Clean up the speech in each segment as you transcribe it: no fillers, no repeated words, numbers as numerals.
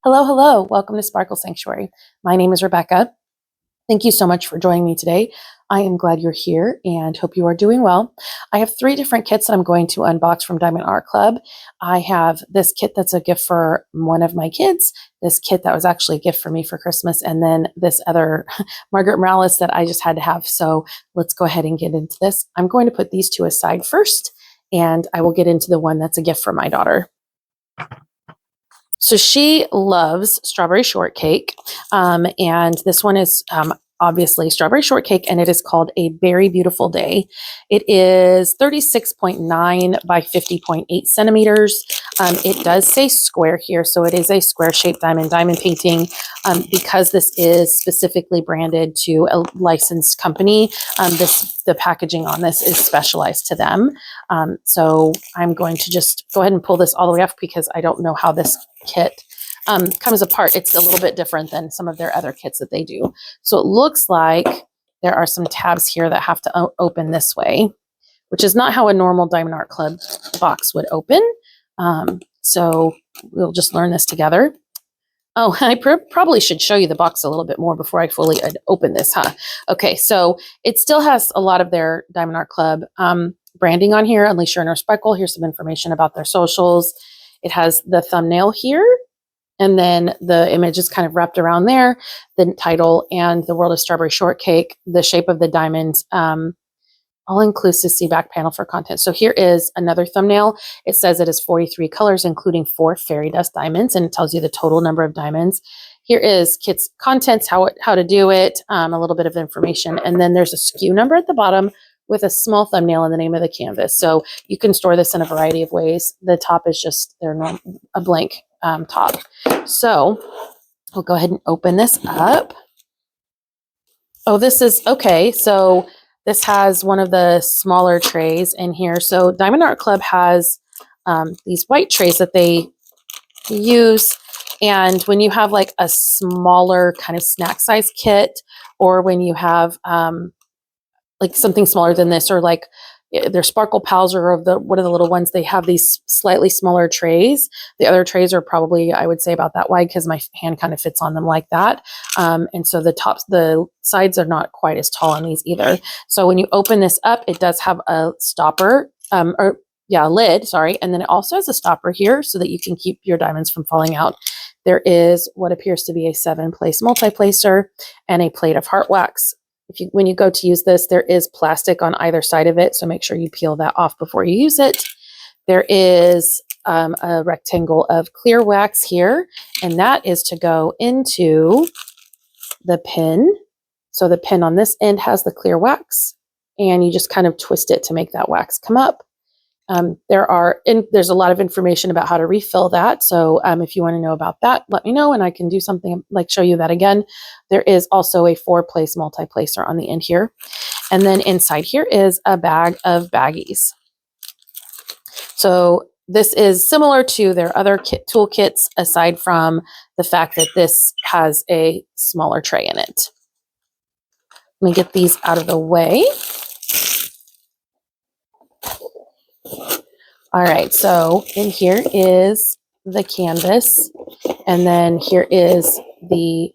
Hello, hello. Welcome to Sparkle.Sanctuary. My name is Rebecca. Thank you so much for joining me today. I am glad you're here and hope you are doing well. I have 3 different kits that I'm going to unbox from Diamond Art Club. I have this kit that's a gift for one of my kids, this kit that was actually a gift for me for Christmas, and then this other Margaret Morales that I just had to have. So let's go ahead and get into this. I'm going to put these 2 aside first, and I will get into the one that's a gift for my daughter. So she loves strawberry shortcake, and this one is obviously strawberry shortcake, and it is called A Very Beautiful Day. It is 36.9 by 50.8 centimeters. It does say square here, so it is a square-shaped diamond painting. Because this is specifically branded to a licensed company, the packaging on this is specialized to them. So I'm going to just go ahead and pull this all the way off because I don't know how this kit comes apart. It's a little bit different than some of their other kits that they do. So it looks like there are some tabs here that have to open this way, which is not how a normal Diamond Art Club box would open. So we'll just learn this together. Oh, I probably should show you the box a little bit more before I fully open this, huh? Okay, so it still has a lot of their Diamond Art Club branding on here. Unleash Your Inner Sparkle. Here's some information about their socials. It has the thumbnail here, and then the image is kind of wrapped around there, the title, and the world of strawberry shortcake, the shape of the diamond, all-inclusive see back panel for content. So here is another thumbnail. It says it is 43 colors, including 4 fairy dust diamonds, and it tells you the total number of diamonds. Here is kit's contents, how to do it, a little bit of information, and then there's a SKU number at the bottom with a small thumbnail and the name of the canvas. So you can store this in a variety of ways. The top is just a blank top. So we'll go ahead and open this up. Oh, this is okay. So this has one of the smaller trays in here. So Diamond Art Club has these white trays that they use. And when you have like a smaller kind of snack size kit, or when you have like something smaller than this, or like their Sparkle Pals or one of the little ones, they have these slightly smaller trays. The other trays are probably, I would say, about that wide because my hand kind of fits on them like that. And so the sides are not quite as tall on these either. So when you open this up, it does have a stopper, a lid, sorry. And then it also has a stopper here so that you can keep your diamonds from falling out. There is what appears to be a 7-place multi-placer and a plate of heart wax. When you go to use this, there is plastic on either side of it, so make sure you peel that off before you use it. There is a rectangle of clear wax here, and that is to go into the pin. So the pin on this end has the clear wax, and you just kind of twist it to make that wax come up. There's a lot of information about how to refill that. So if you want to know about that, let me know and I can do something like show you that again. There is also a 4-place multi-placer on the end here. And then inside here is a bag of baggies. So this is similar to their other toolkits, aside from the fact that this has a smaller tray in it. Let me get these out of the way. All right, so in here is the canvas, and then here is the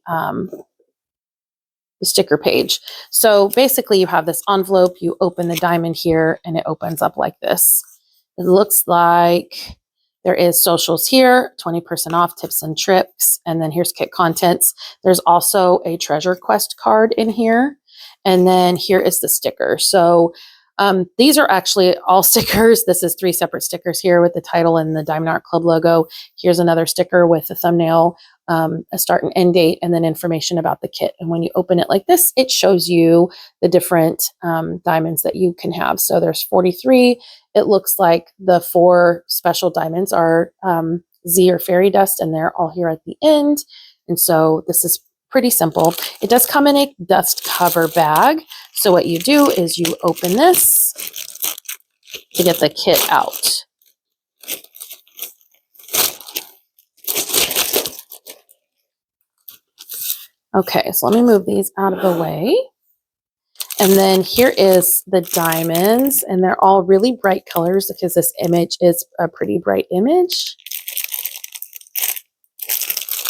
sticker page. So basically you have this envelope, you open the diamond here, and it opens up like this. It looks like there is socials here, 20% off, tips and tricks, and then here's kit contents. There's also a treasure quest card in here, and then here is the sticker. So these are actually all stickers. This is 3 separate stickers here with the title and the Diamond Art Club logo. Here's another sticker with a thumbnail, a start and end date, and then information about the kit. And when you open it like this, it shows you the different diamonds that you can have. So there's 43. It looks like the 4 special diamonds are Z or fairy dust, and they're all here at the end. And so this is pretty simple. It does come in a dust cover bag. So what you do is you open this to get the kit out. Okay, so let me move these out of the way. And then here is the diamonds, and they're all really bright colors because this image is a pretty bright image.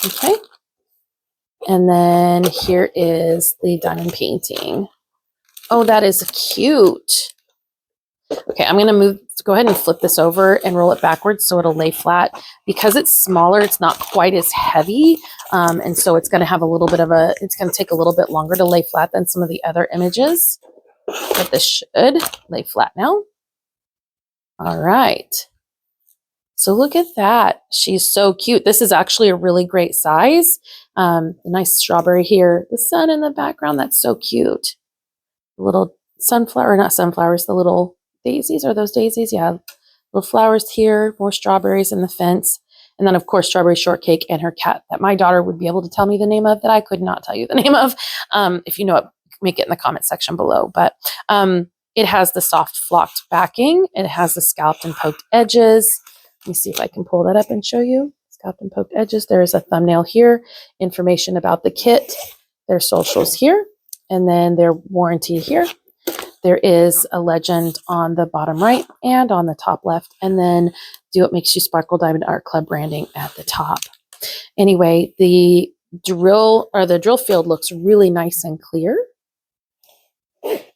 Okay. And then here is the diamond painting. Oh, that is cute. Okay, I'm going to go ahead and flip this over and roll it backwards so it'll lay flat. Because it's smaller, it's not quite as heavy. And so it's going to have a little bit of it's going to take a little bit longer to lay flat than some of the other images. But this should lay flat now. All right. So look at that. She's so cute. This is actually a really great size. Nice strawberry here. The sun in the background, that's so cute. The little sunflower, not sunflowers, the little daisies. Are those daisies? Yeah. Little flowers here, more strawberries in the fence. And then, of course, strawberry shortcake and her cat that my daughter would be able to tell me the name of that I could not tell you the name of. If you know it, make it in the comment section below. But it has the soft flocked backing. It has the scalped and poked edges. Let me see if I can pull that up and show you. Scalped and poked edges. There is a thumbnail here. Information about the kit. Their socials here. And then their warranty here. There is a legend on the bottom right and on the top left. And then Do What Makes You Sparkle Diamond Art Club branding at the top. Anyway, the drill field looks really nice and clear.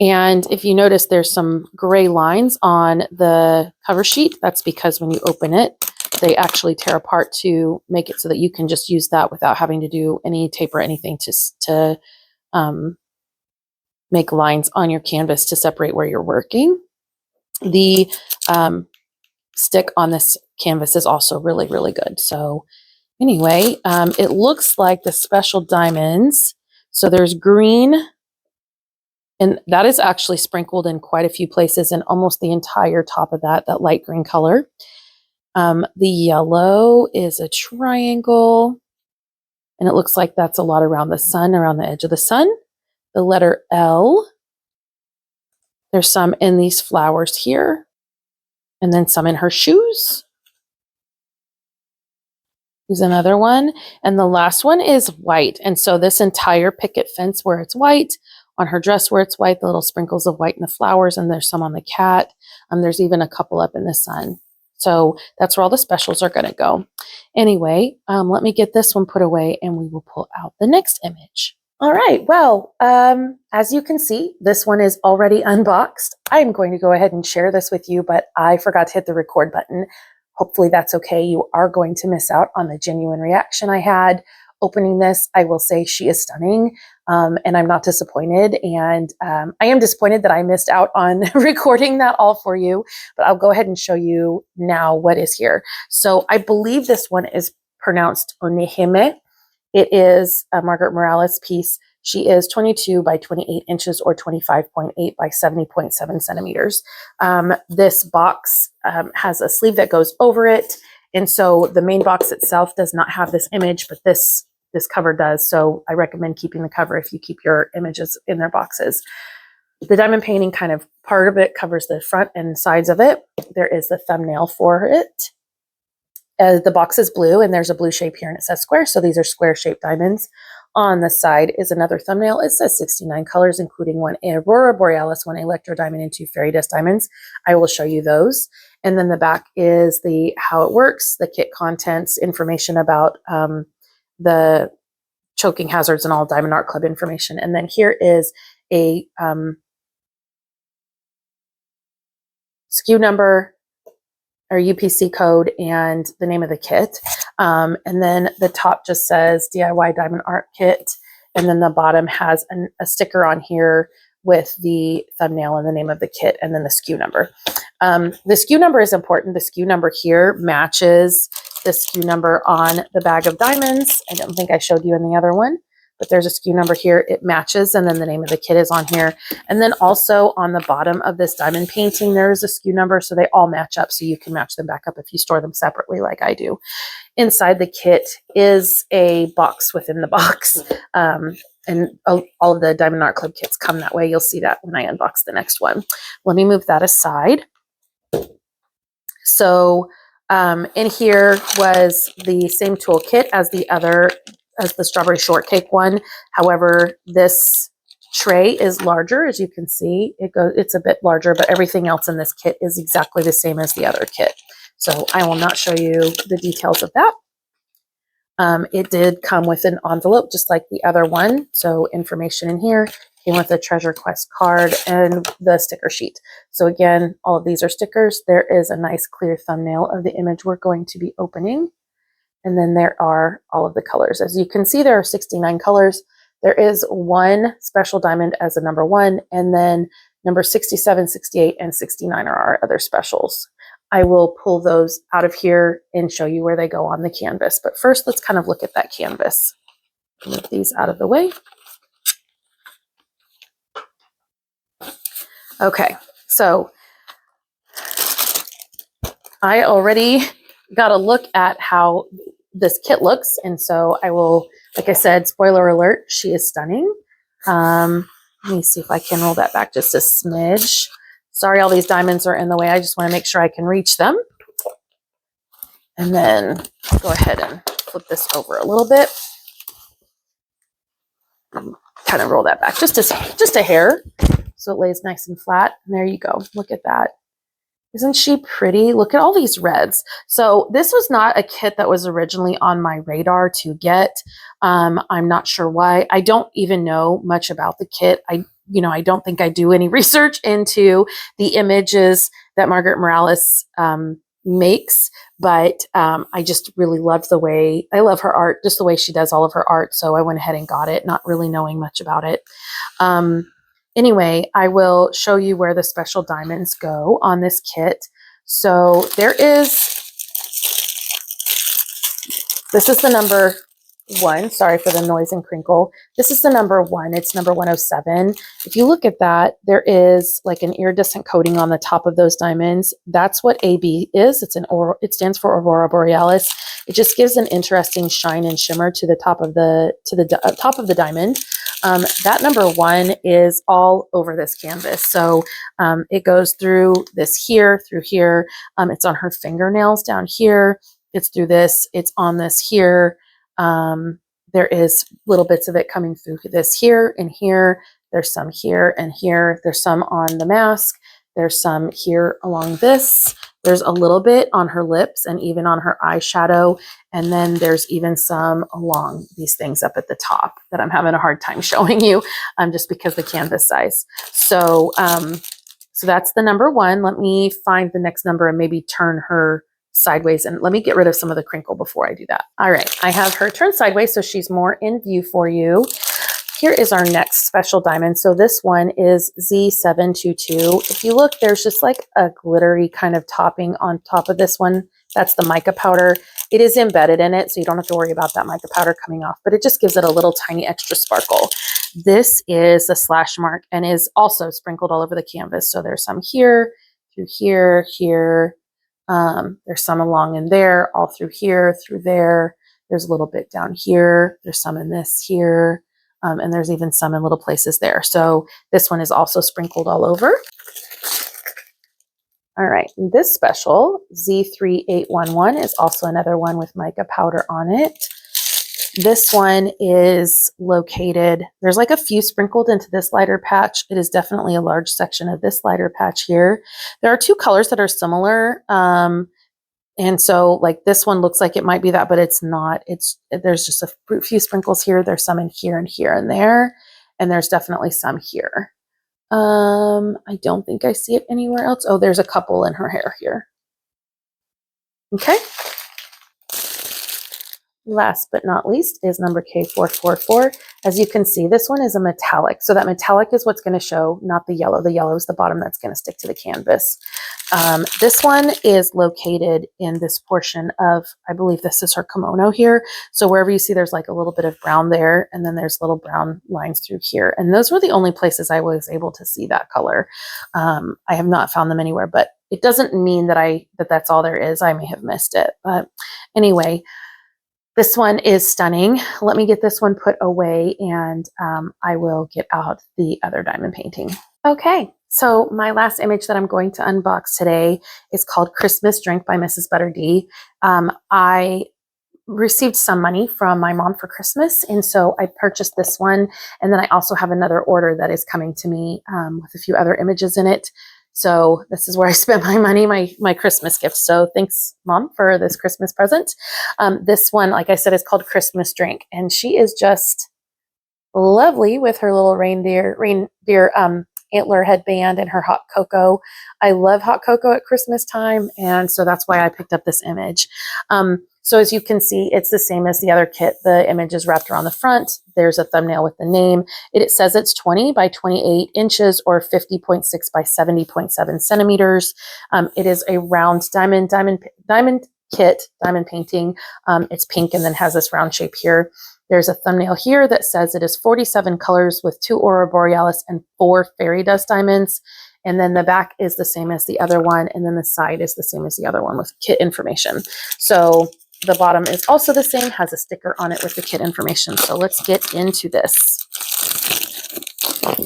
And if you notice, there's some gray lines on the cover sheet. That's because when you open it, they actually tear apart to make it so that you can just use that without having to do any tape or anything to make lines on your canvas to separate where you're working. The stick on this canvas is also really, really good. So anyway, it looks like the special diamonds. So there's green, and that is actually sprinkled in quite a few places and almost the entire top of that light green color. The yellow is a triangle, and it looks like that's a lot around the sun, around the edge of the sun. The letter L. There's some in these flowers here, and then some in her shoes. Here's another one, and the last one is white. And so this entire picket fence where it's white, on her dress where it's white, the little sprinkles of white in the flowers, and there's some on the cat. There's even a couple up in the sun. So that's where all the specials are going to go. Anyway, let me get this one put away, and we will pull out the next image. All right, well, as you can see, this one is already unboxed. I'm going to go ahead and share this with you, but I forgot to hit the record button. Hopefully that's okay. You are going to miss out on the genuine reaction I had opening this. I will say she is stunning, and I'm not disappointed. And I am disappointed that I missed out on recording that all for you, but I'll go ahead and show you now what is here. So I believe this one is pronounced Onihime. It is a Margaret Morales piece. She is 22 by 28 inches or 25.8 by 70.7 centimeters. This box has a sleeve that goes over it. And so the main box itself does not have this image, but this cover does. So I recommend keeping the cover if you keep your images in their boxes. The diamond painting kind of part of it covers the front and sides of it. There is the thumbnail for it. The box is blue, and there's a blue shape here, and it says square. So these are square-shaped diamonds. On the side is another thumbnail. It says 69 colors, including one Aurora Borealis, one Electro Diamond, and two Fairy Dust Diamonds. I will show you those. And then the back is how it works, the kit contents, information about the choking hazards, and all Diamond Art Club information. And then here is a SKU number, or UPC code, and the name of the kit. And then the top just says DIY Diamond Art Kit. And then the bottom has a sticker on here with the thumbnail and the name of the kit, and then the SKU number. The SKU number is important. The SKU number here matches the SKU number on the bag of diamonds. I don't think I showed you in the other one, but there's a SKU number here. It matches, and then the name of the kit is on here. And then also on the bottom of this diamond painting, there is a SKU number, so they all match up, so you can match them back up if you store them separately like I do. Inside the kit is a box within the box, and all of the Diamond Art Club kits come that way. You'll see that when I unbox the next one. Let me move that aside. So in here was the same toolkit as the strawberry shortcake one. However, this tray is larger, as you can see. It's a bit larger, but everything else in this kit is exactly the same as the other kit. So I will not show you the details of that. It did come with an envelope just like the other one. So information in here came with a Treasure Quest card and the sticker sheet. So again, all of these are stickers. There is a nice clear thumbnail of the image we're going to be opening. And then there are all of the colors. As you can see, there are 69 colors. There is one special diamond as a number 1, and then number 67, 68, and 69 are our other specials. I will pull those out of here and show you where they go on the canvas. But first, let's kind of look at that canvas. Move these out of the way. Okay, so I already got a look at how this kit looks. And so I will, like I said, spoiler alert, she is stunning. Let me see if I can roll that back just a smidge. Sorry, all these diamonds are in the way. I just want to make sure I can reach them. And then go ahead and flip this over a little bit. Kind of roll that back just a hair so it lays nice and flat. And there you go. Look at that. Isn't she pretty? Look at all these reds. So this was not a kit that was originally on my radar to get. I'm not sure why. I don't even know much about the kit. I don't think I do any research into the images that Margaret Morales makes, but I just really loved the way, I love her art, just the way she does all of her art. So I went ahead and got it, not really knowing much about it. Anyway, I will show you where the special diamonds go on this kit. So this is the number 1. Sorry for the noise and crinkle. This is the number 1. It's number 107. If you look at that, there is like an iridescent coating on the top of those diamonds. That's what AB is. It stands for Aurora Borealis. It just gives an interesting shine and shimmer to the top of the diamond. That number 1 is all over this canvas. So it goes through this here, through here. It's on her fingernails down here. It's through this. It's on this here. There is little bits of it coming through this here and here. There's some here and here. There's some on the mask. There's some here along this. There's a little bit on her lips and even on her eyeshadow. And then there's even some along these things up at the top that I'm having a hard time showing you just because the canvas size. So, so that's the number 1. Let me find the next number and maybe turn her sideways, and let me get rid of some of the crinkle before I do that. All right, I have her turned sideways so she's more in view for you. Here is our next special diamond. So this one is Z722. If you look, there's just like a glittery kind of topping on top of this one. That's the mica powder. It is embedded in it, so you don't have to worry about that mica powder coming off, but it just gives it a little tiny extra sparkle. This is a slash mark and is also sprinkled all over the canvas. So there's some here, through here, here. There's some along in there, all through here, through there. There's a little bit down here. There's some in this here. And there's even some in little places there. So this one is also sprinkled all over. All right, this special, Z3811, is also another one with mica powder on it. This one is located, there's like a few sprinkled into this lighter patch. It is definitely a large section of this lighter patch here. There are 2 colors that are similar. And so like this one looks like it might be that, but it's not. There's just a few sprinkles here. There's some in here and there. And there's definitely some here. I don't think I see it anywhere else. Oh, there's a couple in her hair here. Okay. Last but not least is number K444. As you can see, this one is a metallic. So that metallic is what's going to show, not the yellow. The yellow is the bottom that's going to stick to the canvas. This one is located in this portion of, I believe this is her kimono here. So wherever you see, there's like a little bit of brown there, and then there's little brown lines through here. And those were the only places I was able to see that color. I have not found them anywhere, but it doesn't mean that that's all there is. I may have missed it. But anyway, this one is stunning. Let me get this one put away, and I will get out the other diamond painting. Okay, so my last image that I'm going to unbox today is called Christmas Drink by Mrs. Butter D. I received some money from my mom for Christmas, and so I purchased this one. And then I also have another order that is coming to me with a few other images in it. So this is where I spent my money, my Christmas gift. So thanks, Mom, for this Christmas present. This one, like I said, is called Christmas Drink, and she is just lovely with her little reindeer antler headband and her hot cocoa. I love hot cocoa at Christmas time, and so that's why I picked up this image. So as you can see, it's the same as the other kit. The image is wrapped around the front. There's a thumbnail with the name. It says it's 20 by 28 inches or 50.6 by 70.7 centimeters. It is a round diamond kit, diamond painting. It's pink and then has this round shape here. There's a thumbnail here that says it is 47 colors with 2 Aurora Borealis and 4 fairy dust diamonds. And then the back is the same as the other one. And then the side is the same as the other one with kit information. So the bottom is also the same, has a sticker on it with the kit information. So let's get into this.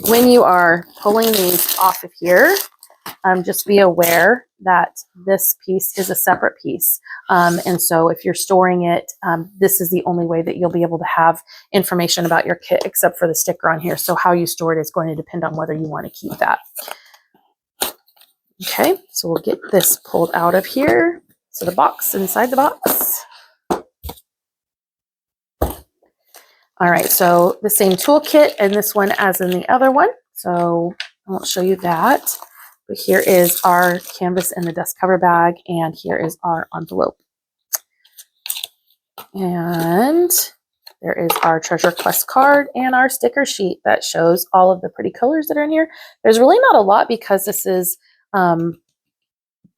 When you are pulling these off of here, just be aware that this piece is a separate piece. And so if you're storing it, this is the only way that you'll be able to have information about your kit except for the sticker on here. So how you store it is going to depend on whether you want to keep that. Okay, so we'll get this pulled out of here. So the box inside the box. All right, so the same toolkit and this one as in the other one. So I won't show you that. But here is our canvas in the dust cover bag, and here is our envelope. And there is our Treasure Quest card and our sticker sheet that shows all of the pretty colors that are in here. There's really not a lot because this is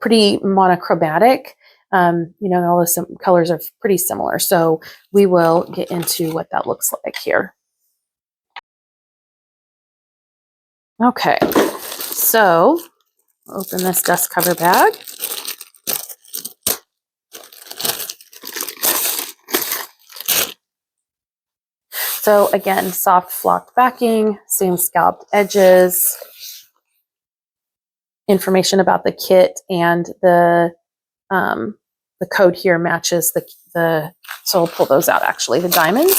pretty monochromatic. You know, all the colors are pretty similar. So we will get into what that looks like here. Okay, so open this dust cover bag. So again, soft flocked backing, same scalped edges, information about the kit, and the code here matches the so we'll pull those out actually. The diamonds,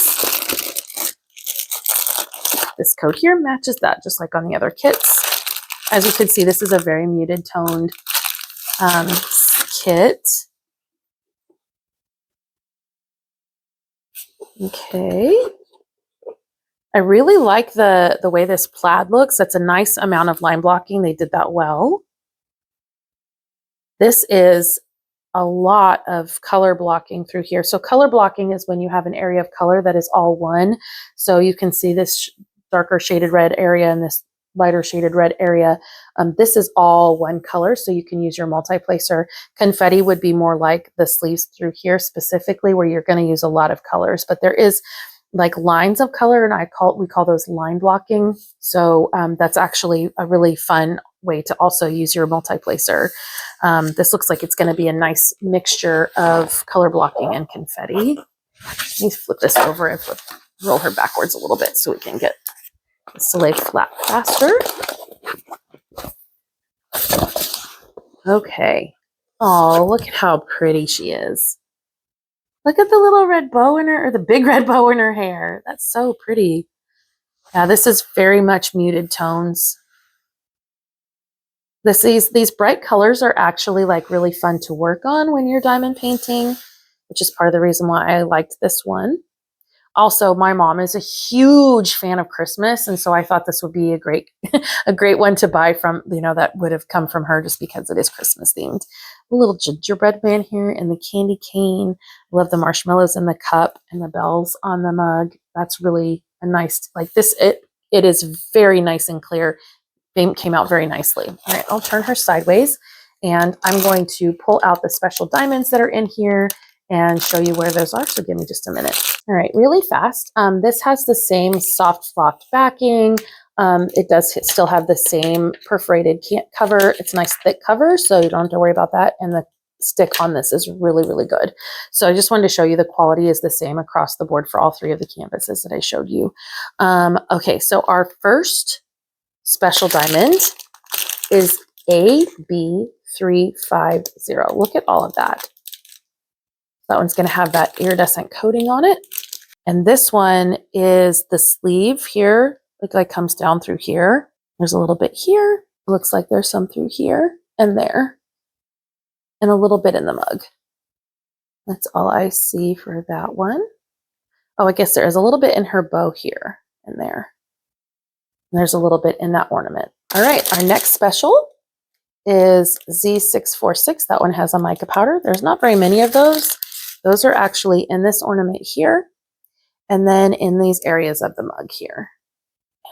this code here matches that just like on the other kits. As you can see, this is a very muted toned kit. Okay. I really like the way this plaid looks. That's a nice amount of line blocking. They did that well. This is a lot of color blocking through here. So color blocking is when you have an area of color that is all one. So you can see this darker shaded red area and this lighter shaded red area. This is all one color, so you can use your multi-placer. Confetti would be more like the sleeves through here specifically, where you're going to use a lot of colors, but there is like lines of color, and we call those line blocking. So that's actually a really fun way to also use your multi-placer. This looks like it's going to be a nice mixture of color blocking and confetti. Let me flip this over and roll her backwards a little bit so we can get this to lay flat faster. Okay. Oh, look at how pretty she is. Look at the little red bow in her, or the big red bow in her hair. That's so pretty. Yeah, this is very much muted tones. These bright colors are actually like really fun to work on when you're diamond painting, which is part of the reason why I liked this one. Also, my mom is a huge fan of Christmas, and so I thought this would be a great one to buy from, that would have come from her just because it is Christmas themed. A little gingerbread man here and the candy cane. I love the marshmallows in the cup and the bells on the mug. That's really a nice, like this, it is very nice and clear. They came out very nicely. All right, I'll turn her sideways, and I'm going to pull out the special diamonds that are in here and show you where those are. So give me just a minute. All right, really fast. This has the same soft flocked backing. It does still have the same perforated cover. It's a nice thick cover, so you don't have to worry about that. And the stick on this is really, really good. So I just wanted to show you the quality is the same across the board for all 3 of the canvases that I showed you. Okay, so our first special diamond is AB350. Look at all of that. That one's going to have that iridescent coating on it. And this one is the sleeve here. Look like comes down through here. There's a little bit here, Looks like there's some through here and there, and a little bit in the mug. That's all I see for that one. Oh, I guess there is a little bit in her bow here and there. And there's a little bit in that ornament. All right, our next special is Z646. That one has a mica powder. There's not very many of those. Those are actually in this ornament here, and then in these areas of the mug here.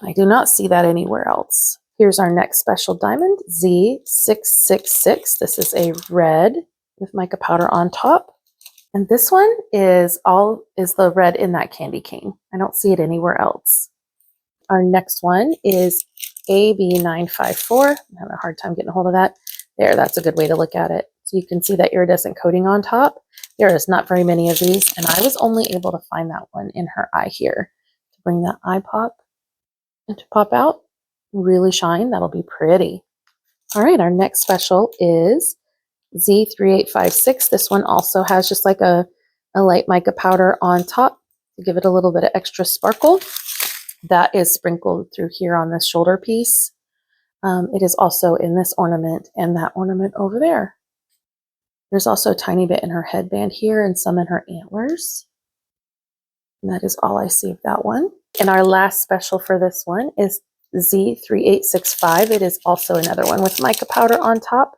And I do not see that anywhere else. Here's our next special diamond, Z666. This is a red with mica powder on top. And this one is the red in that candy cane. I don't see it anywhere else. Our next one is AB954. I'm having a hard time getting a hold of that. There, that's a good way to look at it. So you can see that iridescent coating on top. There is not very many of these, and I was only able to find that one in her eye here to bring that eye pop and to pop out, really shine. That'll be pretty. All right, our next special is Z3856. This one also has just like a light mica powder on top to give it a little bit of extra sparkle. That is sprinkled through here on this shoulder piece. It is also in this ornament and that ornament over there. There's also a tiny bit in her headband here and some in her antlers. And that is all I see of that one. And our last special for this one is Z3865. It is also another one with mica powder on top.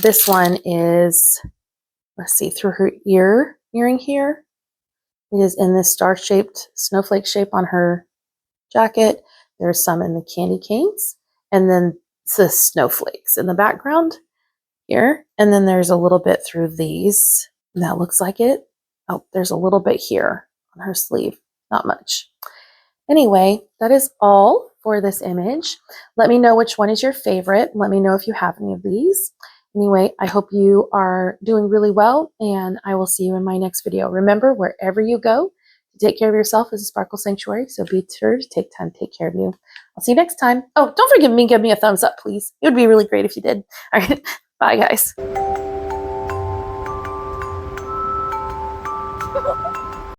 This one is, let's see, through her earring here. It is in this star-shaped snowflake shape on her jacket. There's some in the candy canes, and then the snowflakes in the background here. And then there's a little bit through these, and that looks like it. Oh, there's a little bit here on her sleeve, not much. Anyway, that is all for this image. Let me know which one is your favorite. Let me know if you have any of these. Anyway, I hope you are doing really well, and I will see you in my next video. Remember, wherever you go, to take care of yourself is a Sparkle Sanctuary, so be sure to take time to take care of you. I'll see you next time. Oh, don't forget me, give me a thumbs up, please. It would be really great if you did. All right, bye, guys.